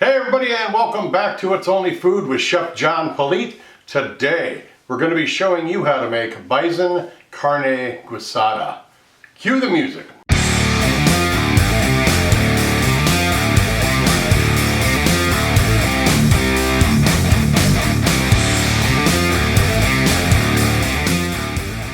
Hey everybody, and welcome back to It's Only Food with Chef John Politte. Today we're going to be showing you how to make Bison Carne Guisada. Cue the music.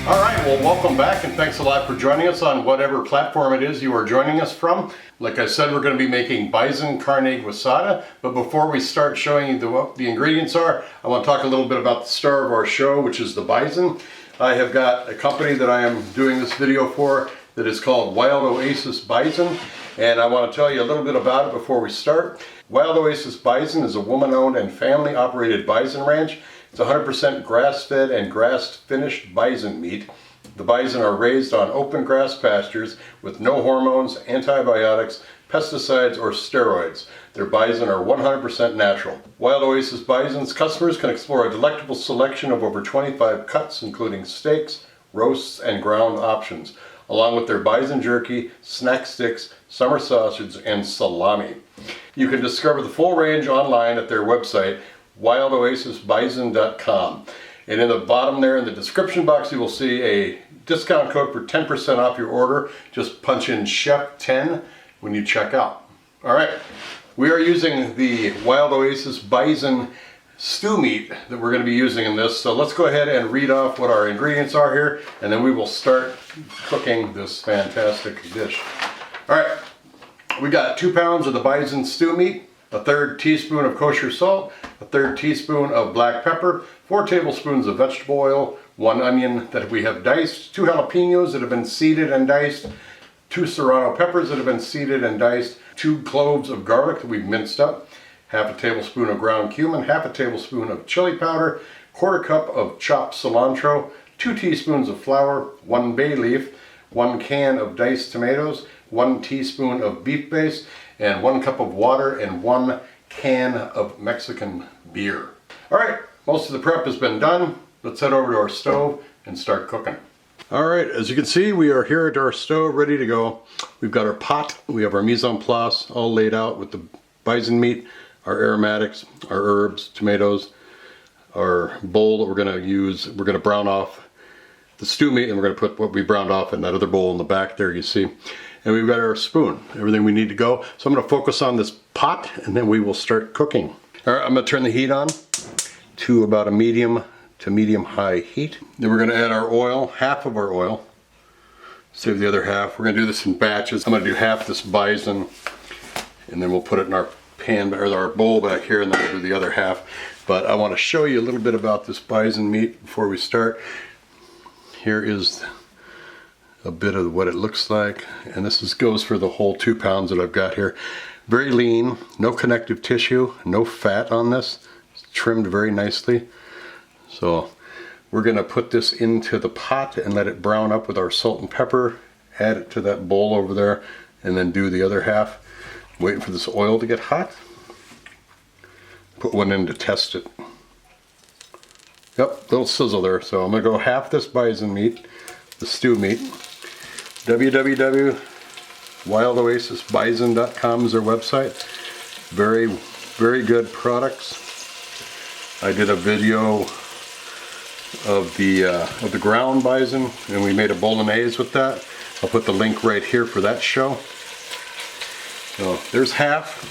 Alright, well welcome back and thanks a lot for joining us on whatever platform it is you are joining us from. Like I said, we're going to be making Bison Carne Guisada, but before we start showing you what the ingredients are, I want to talk a little bit about the star of our show, which is the bison. I have got a company that I am doing this video for that is called Wild Oasis Bison, and I want to tell you a little bit about it before we start. Wild Oasis Bison is a woman-owned and family-operated bison ranch. It's 100% grass-fed and grass-finished bison meat. The bison are raised on open grass pastures with no hormones, antibiotics, pesticides, or steroids. Their bison are 100% natural. Wild Oasis Bison's customers can explore a delectable selection of over 25 cuts, including steaks, roasts, and ground options, along with their bison jerky, snack sticks, summer sausage, and salami. You can discover the full range online at their website, wildoasisbison.com. And in the bottom there in the description box you will see a discount code for 10% off your order. Just punch in Chef10 when you check out. Alright, we are using the Wild Oasis Bison stew meat that we're going to be using in this. So let's go ahead and read off what our ingredients are here, and then we will start cooking this fantastic dish. Alright, we got 2 pounds of the bison stew meat, a 1/3 teaspoon of kosher salt, a 1/3 teaspoon of black pepper, 4 tablespoons of vegetable oil, 1 onion that we have diced, 2 jalapenos that have been seeded and diced, 2 serrano peppers that have been seeded and diced, 2 cloves of garlic that we've minced up, 1/2 tablespoon of ground cumin, 1/2 tablespoon of chili powder, 1/4 cup of chopped cilantro, 2 teaspoons of flour, 1 bay leaf, 1 can of diced tomatoes, 1 teaspoon of beef base, and 1 cup of water, and 1 can of Mexican beer. Alright, most of the prep has been done. Let's head over to our stove and start cooking. Alright, as you can see, we are here at our stove ready to go. We've got our pot, we have our mise en place all laid out with the bison meat, our aromatics, our herbs, tomatoes, our bowl that we're going to use. We're going to brown off the stew meat, and we're going to put what we browned off in that other bowl in the back there, you see. And we've got our spoon, everything we need to go. So I'm going to focus on this pot, and then we will start cooking. Alright, I'm going to turn the heat on to about a medium to medium-high heat. Then we're going to add our oil, half of our oil. Save the other half. We're going to do this in batches. I'm going to do half this bison, and then we'll put it in our pan, or our bowl back here, and then we'll do the other half. But I want to show you a little bit about this bison meat before we start. Here is a bit of what it looks like, and this goes for the whole 2 pounds that I've got here. Very lean, no connective tissue, no fat on this. It's trimmed very nicely. So we're going to put this into the pot and let it brown up with our salt and pepper, add it to that bowl over there, and then do the other half. Waiting for this oil to get hot. Put one in to test it. Yep, little sizzle there. So I'm going to go half this bison meat, the stew meat. www.wildoasisbison.com is their website. Very, very good products. I did a video of the ground bison, and we made a bolognese with that. I'll put the link right here for that show. So there's half.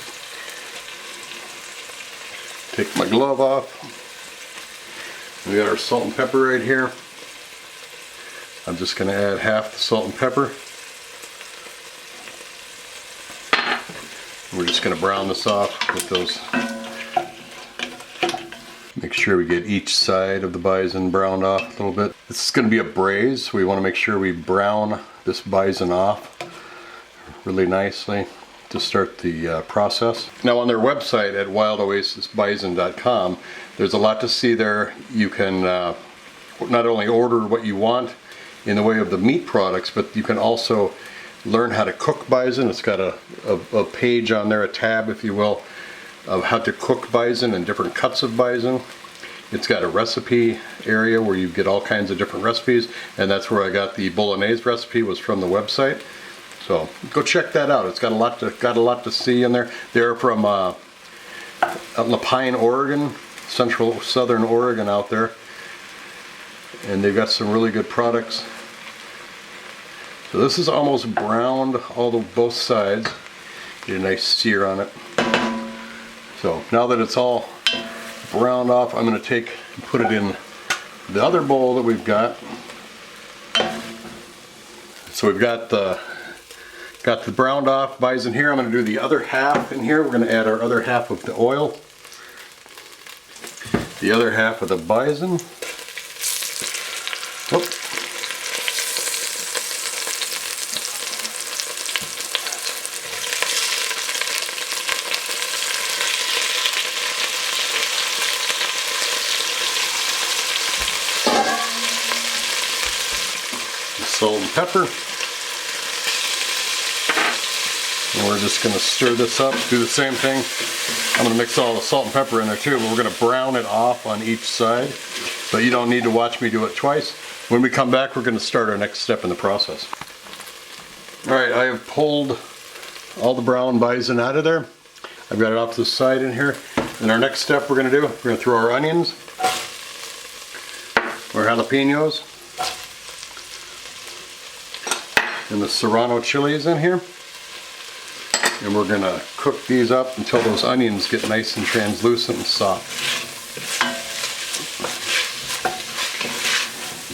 Take my glove off. We got our salt and pepper right here. I'm just going to add half the salt and pepper. We're just going to brown this off with those. Make sure we get each side of the bison browned off a little bit. This is going to be a braise, so we want to make sure we brown this bison off really nicely to start the process. Now on their website at wildoasisbison.com, there's a lot to see there. You can not only order what you want in the way of the meat products, but you can also learn how to cook bison. It's got a page on there, a tab if you will, of how to cook bison and different cuts of bison. It's got a recipe area where you get all kinds of different recipes, and that's where I got the bolognese recipe, was from the website. So go check that out. It's got a lot to see in there. They're from La Pine, Oregon, central southern Oregon out there. And they've got some really good products. So this is almost browned both sides. Get a nice sear on it. So now that it's all browned off, I'm going to take and put it in the other bowl that we've got. So we've got the browned off bison here. I'm going to do the other half in here. We're going to add our other half of the oil, the other half of the bison. Whoop. Salt and pepper. And we're just going to stir this up, do the same thing. I'm going to mix all the salt and pepper in there too, but we're going to brown it off on each side. But you don't need to watch me do it twice. When we come back, we're going to start our next step in the process. Alright, I have pulled all the brown bison out of there. I've got it off to the side in here. And our next step we're going to do, we're going to throw our onions, our jalapenos, and the serrano chilies in here. And we're going to cook these up until those onions get nice and translucent and soft.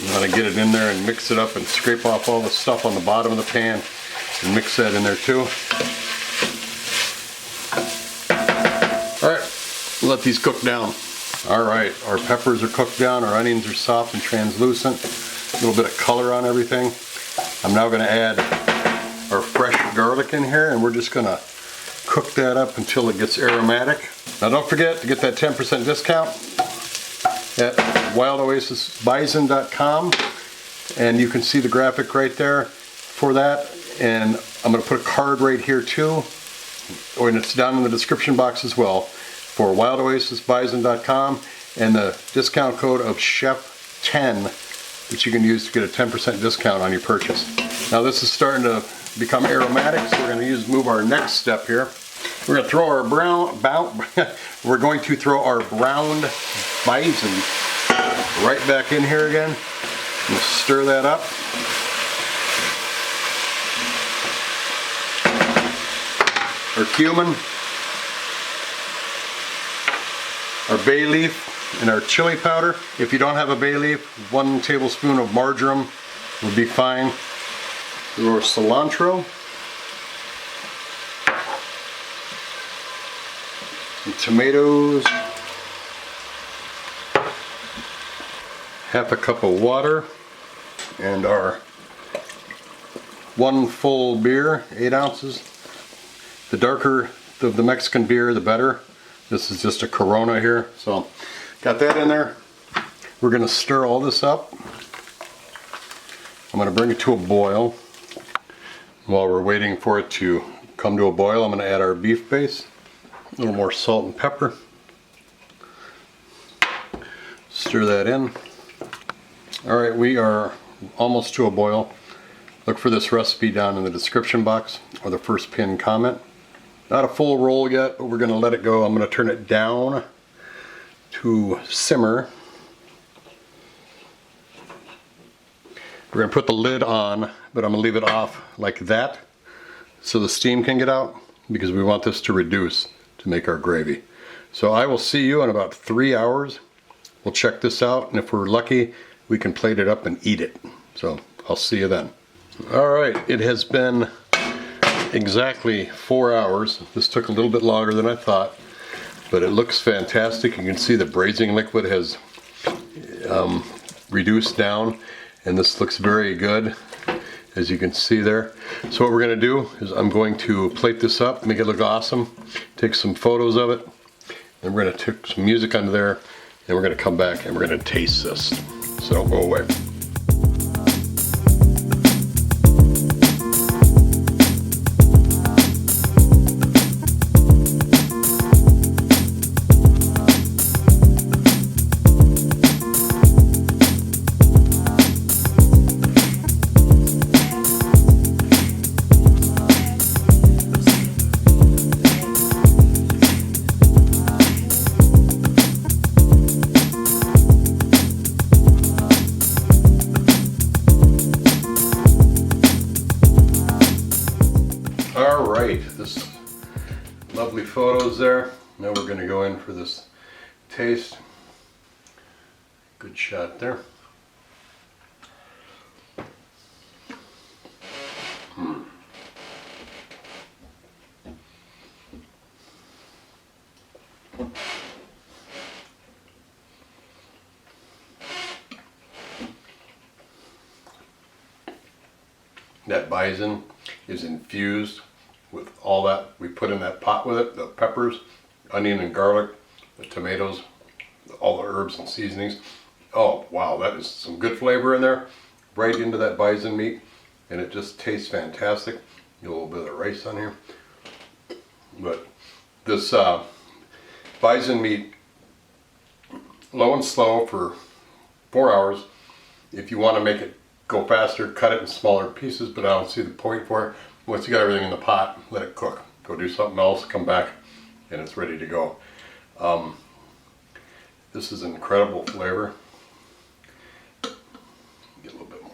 You want to get it in there and mix it up and scrape off all the stuff on the bottom of the pan and mix that in there too. Alright, we'll let these cook down. Alright, our peppers are cooked down, our onions are soft and translucent, a little bit of color on everything. I'm now going to add our fresh garlic in here, and we're just going to cook that up until it gets aromatic. Now don't forget to get that 10% discount at wildoasisbison.com, and you can see the graphic right there for that. And I'm going to put a card right here too, and it's down in the description box as well, for wildoasisbison.com, and the discount code of Chef10 that you can use to get a 10% discount on your purchase. Now this is starting to become aromatic, so we're going to move our next step here. We're going to throw our browned bison right back in here again. We'll stir that up. Our cumin, our bay leaf, and our chili powder. If you don't have a bay leaf, 1 tablespoon of marjoram would be fine. Our cilantro, and tomatoes, half a cup of water, and our 1 full beer, 8 ounces. The darker the Mexican beer, the better. This is just a Corona here, so got that in there. We're going to stir all this up. I'm going to bring it to a boil. While we're waiting for it to come to a boil, I'm going to add our beef base, a little more salt and pepper. Stir that in. Alright, we are almost to a boil. Look for this recipe down in the description box or the first pinned comment. Not a full roll yet, but we're going to let it go. I'm going to turn it down to simmer. We're going to put the lid on, but I'm going to leave it off like that so the steam can get out, because we want this to reduce to make our gravy. So I will see you in about 3 hours. We'll check this out, and if we're lucky, we can plate it up and eat it. So I'll see you then. Alright, it has been exactly 4 hours. This took a little bit longer than I thought, but it looks fantastic. You can see the braising liquid has reduced down, and this looks very good, as you can see there. So what we're going to do is I'm going to plate this up, make it look awesome, take some photos of it, and we're going to take some music under there, and we're going to come back and we're going to taste this. So don't go away. photos there. Now we're going to go in for this taste. Good shot there. That bison is infused with all that we put in that pot with it, the peppers, onion and garlic, the tomatoes, all the herbs and seasonings. Oh wow, that is some good flavor in there, right into that bison meat, and it just tastes fantastic. Get a little bit of rice on here. But this bison meat, low and slow for 4 hours. If you want to make it go faster, cut it in smaller pieces, but I don't see the point for it. Once you got everything in the pot, let it cook. Go do something else, come back, and it's ready to go. This is an incredible flavor. Get a little bit more.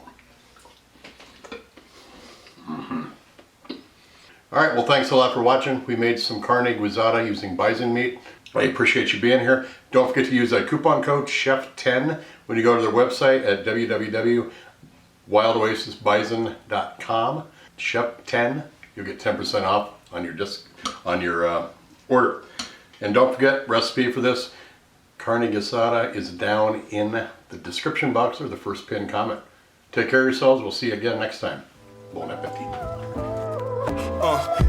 All right, well, thanks a lot for watching. We made some carne guisada using bison meat. I appreciate you being here. Don't forget to use that coupon code CHEF10 when you go to their website at www.wildoasisbison.com. CHEF10, you'll get 10% off on your order. And don't forget, recipe for this carne guisada is down in the description box or the first pinned comment. Take care of yourselves. We'll see you again next time. Bon appetit.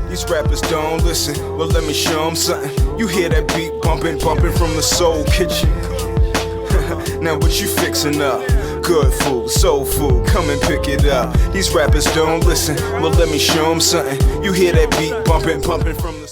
These rappers don't listen, well let me show them something. You hear that beat bumping from the soul kitchen. Now what you fixing up? Good food, soul food, come and pick it up. These rappers don't listen, well let me show them something. You hear that beat bumping from the